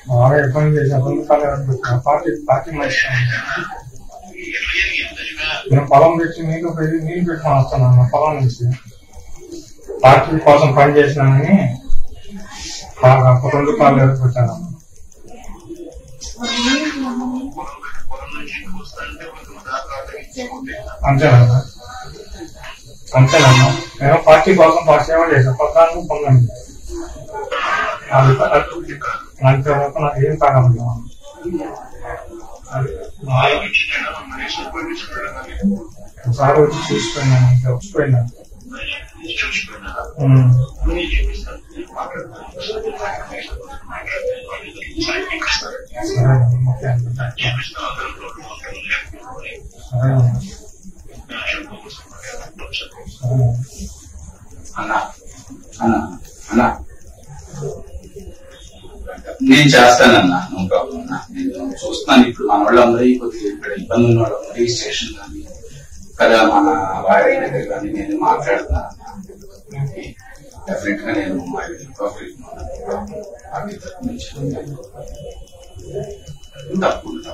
బాగా ఇబ్బంది చేసి పార్టీ మంచి నేను పొలం తెచ్చి నీళ్లు పెట్టుకొని వస్తున్నాను. పొలం నుంచి పార్టీ కోసం పని చేసినానని బాగా 2 రూపాయలు ఎదుర్కొచ్చాను. అంతేనమ్మా అంతేనమ్మా. నేను పార్టీ కోసం సేవ చేశాను. పొద్దాన్ని పొందండి అంతే వరకు నాకు ఏం కాగలదు. ఒకసారి వచ్చి చూసిపోయినాను, అంతే వచ్చిపోయినాను. సరే ఓకే అన్నా అన్నా అన్నా నేను చేస్తానన్నా, నో ప్రాబ్లం అన్నా. నేను చూస్తున్నాను ఇప్పుడు మన వాళ్ళందరూ కొద్దిగా ఇక్కడ ఇబ్బంది ఉన్న వాళ్ళందరూ స్టేషన్ కానీ కదా మన వారి దగ్గర కానీ నేను మాట్లాడుతున్నాను. డెఫినెట్ గా నేను తప్పకుండా